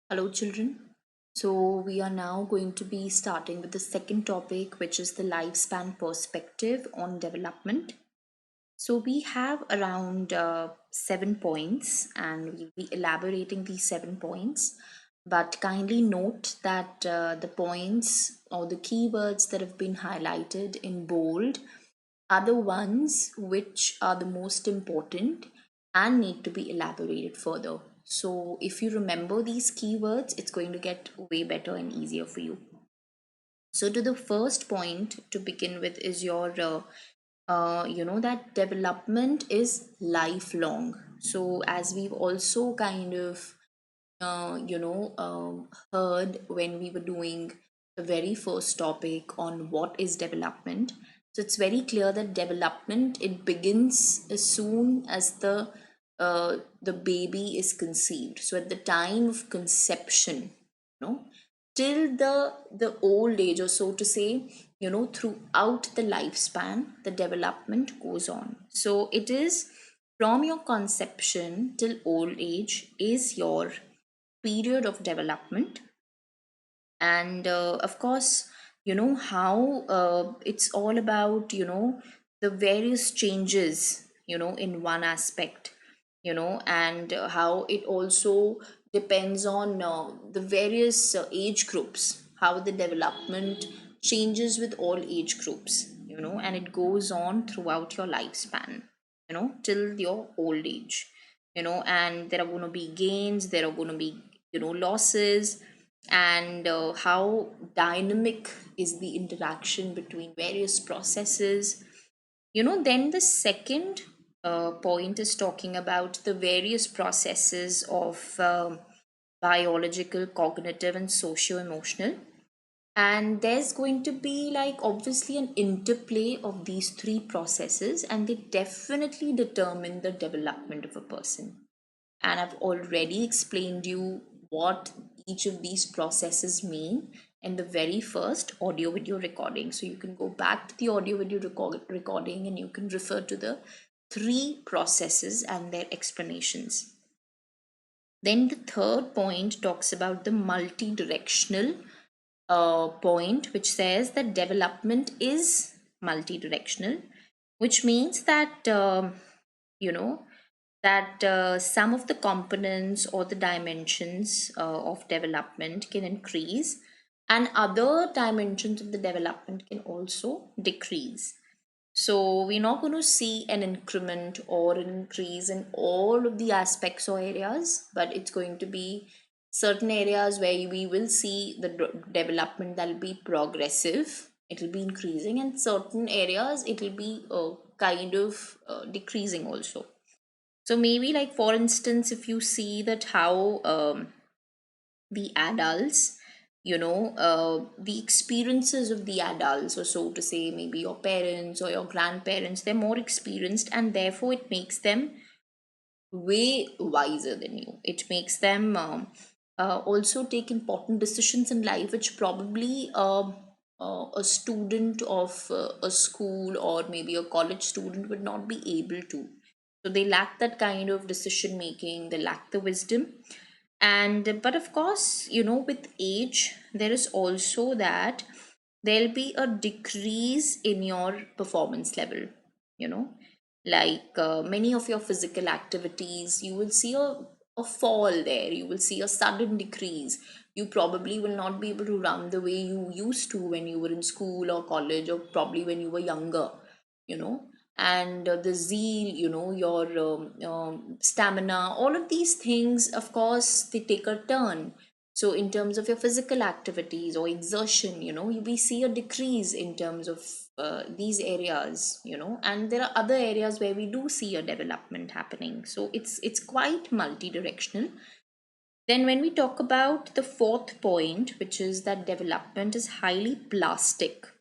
Hello, children. So, we are now going to be starting with the second topic, which is the lifespan perspective on development. So, we have around 7 points, and we'll be elaborating these 7 points. But kindly note that the points or the keywords that have been highlighted in bold are the ones which are the most important and need to be elaborated further. So, if you remember these keywords, it's going to get way better and easier for you. So, to the first point to begin with is that development is lifelong. So, as we've also kind of heard when we were doing the very first topic on what is development. So it's very clear that development it begins as soon as the baby is conceived. So at the time of conception, you know, till the old age, or so to say, throughout the lifespan, the development goes on. So it is from your conception till old age is your period of development. And of course, how it's all about the various changes in one aspect, and how it also depends on the various age groups, how the development changes with all age groups, and it goes on throughout your lifespan, till your old age, and there are going to be gains, there are going to be losses, and how dynamic is the interaction between various processes. Then the second point is talking about the various processes of biological, cognitive, and socio emotional. And there's going to be, like, obviously an interplay of these three processes, and they definitely determine the development of a person. And I've already explained you what each of these processes mean in the very first audio video recording. So you can go back to the audio video recording and you can refer to the three processes and their explanations. Then the third point talks about the multi-directional point, which says that development is multi-directional, which means that you know that some of the components or the dimensions of development can increase, and other dimensions of the development can also decrease. So we're not going to see an increment or an increase in all of the aspects or areas, but it's going to be certain areas where we will see the development that will be progressive, it will be increasing, and certain areas it will be kind of decreasing also. So maybe, like, for instance, if you see that how the adults, the experiences of the adults, or so to say, maybe your parents or your grandparents, they're more experienced, and therefore it makes them way wiser than you. It makes them also take important decisions in life, which probably a student of a school or maybe a college student would not be able to. So they lack that kind of decision making, they lack the wisdom. And but of course, with age there is also that there'll be a decrease in your performance level, you know like many of your physical activities, you will see a fall there, you will see a sudden decrease. You probably will not be able to run the way you used to when you were in school or college, or probably when you were younger, you know and the zeal, your stamina, all of these things, of course, they take a turn. So in terms of your physical activities or exertion, we see a decrease in terms of these areas, and there are other areas where we do see a development happening. So it's quite multi-directional. Then when we talk about the fourth point, which is that development is highly plastic,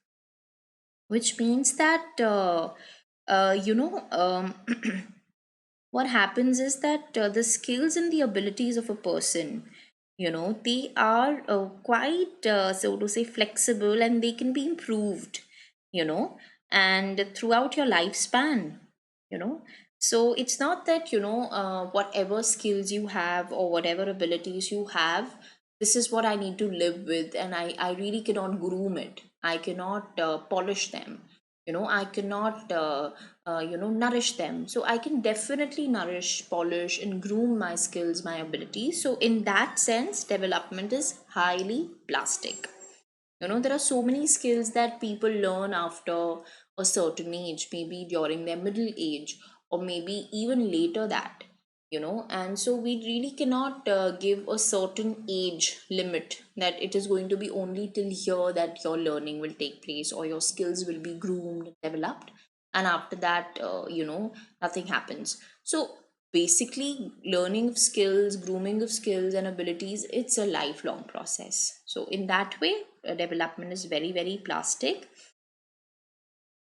which means that what happens is that the skills and the abilities of a person, they are quite, so to say, flexible, and they can be improved, you know and throughout your lifespan, you know so it's not that, whatever skills you have or whatever abilities you have, this is what I need to live with, and I really cannot groom it. I cannot polish them. I cannot nourish them. So I can definitely nourish, polish, and groom my skills, my abilities. So in that sense, development is highly plastic. There are so many skills that people learn after a certain age, maybe during their middle age, or maybe even later that. And so we really cannot give a certain age limit that it is going to be only till here that your learning will take place or your skills will be groomed and developed, and after that, nothing happens. So basically, learning of skills, grooming of skills and abilities, it's a lifelong process. So in that way, development is very, very plastic.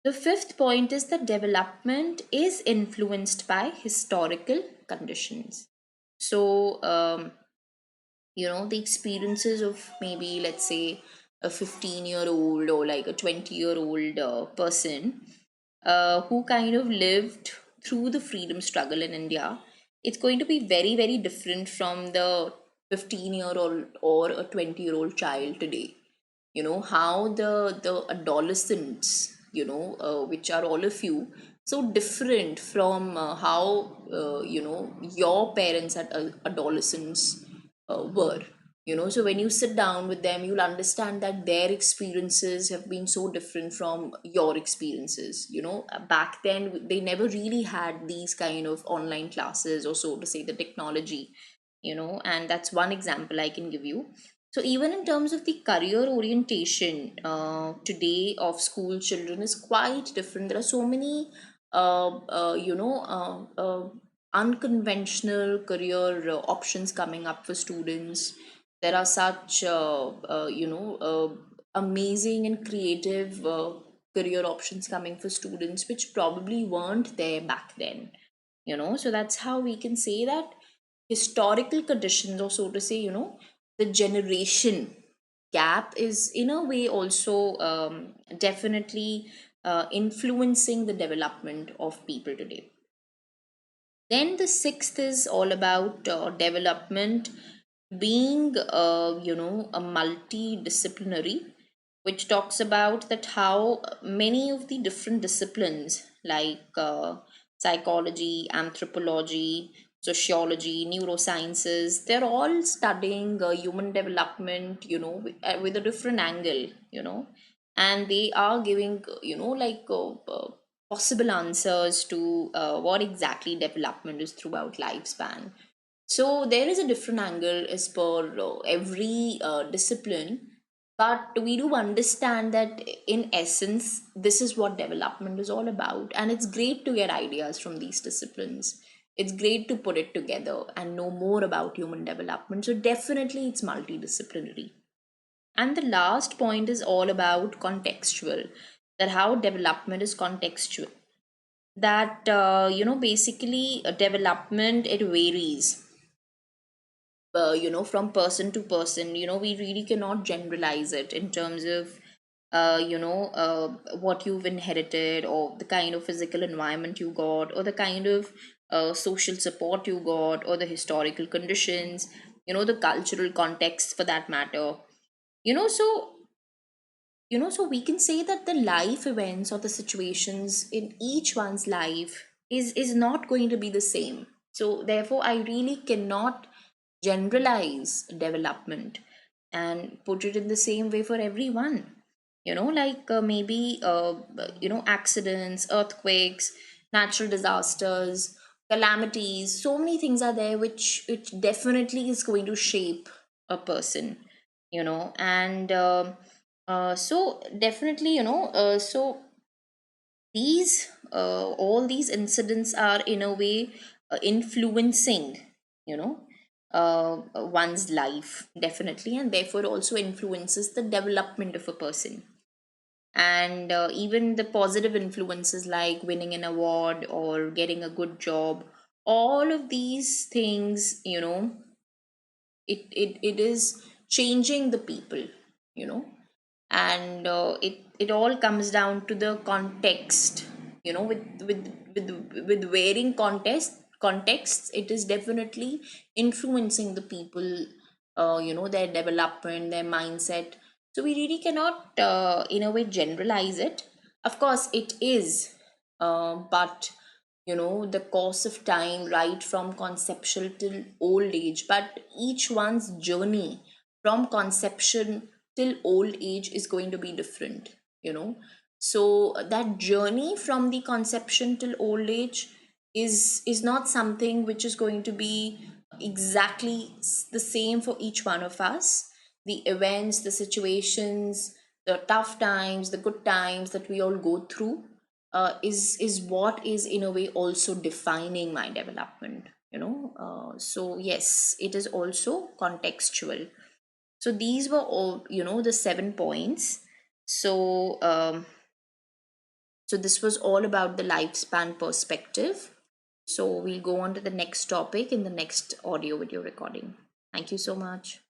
The fifth point is that development is influenced by historical conditions. So the experiences of, maybe let's say, a 15-year-old or like a 20-year-old person who kind of lived through the freedom struggle in India, it's going to be very, very different from the 15-year-old or a 20-year-old child today. How the adolescents, which are all of you, so different from how your parents at adolescents were. So when you sit down with them, you'll understand that their experiences have been so different from your experiences. Back then they never really had these kind of online classes, or so to say, the technology. And that's one example I can give you. So even in terms of the career orientation today of school children is quite different. There are so many unconventional career options coming up for students. There are such amazing and creative career options coming for students which probably weren't there back then. So that's how we can say that historical conditions, or so to say, the generation gap is in a way also definitely influencing the development of people today. Then the sixth is all about development being a multidisciplinary, which talks about that how many of the different disciplines like psychology, anthropology, sociology, neurosciences, they're all studying human development, with a different angle, and they are giving, possible answers to what exactly development is throughout lifespan. So there is a different angle as per every discipline, but we do understand that in essence, this is what development is all about. And it's great to get ideas from these disciplines. It's great to put it together and know more about human development. So definitely it's multidisciplinary. And the last point is all about contextual, that how development is contextual. That, basically, development, it varies from person to person. We really cannot generalize it in terms of what you've inherited, or the kind of physical environment you got, or the kind of social support you got, or the historical conditions, the cultural context for that matter. So so we can say that the life events or the situations in each one's life is not going to be the same. So therefore I really cannot generalize development and put it in the same way for everyone. Like maybe accidents, earthquakes, natural disasters, calamities, so many things are there which definitely is going to shape a person. And so definitely, so these all these incidents are in a way influencing, you know one's life, definitely, and therefore also influences the development of a person. And even the positive influences like winning an award or getting a good job, all of these things, it is changing the people, you know and it all comes down to the context. With varying contexts, it is definitely influencing the people their development, their mindset. So we really cannot, in a way, generalize it. Of course, it is, but the course of time, right from conceptual till old age, but each one's journey from conception till old age is going to be different. So that journey from the conception till old age is not something which is going to be exactly the same for each one of us. The events, the situations, the tough times, the good times that we all go through, is what is in a way also defining my development. So yes, it is also contextual. So these were all, the 7 points. So um, so this was all about the lifespan perspective. So we'll go on to the next topic in the next audio video recording. Thank you so much.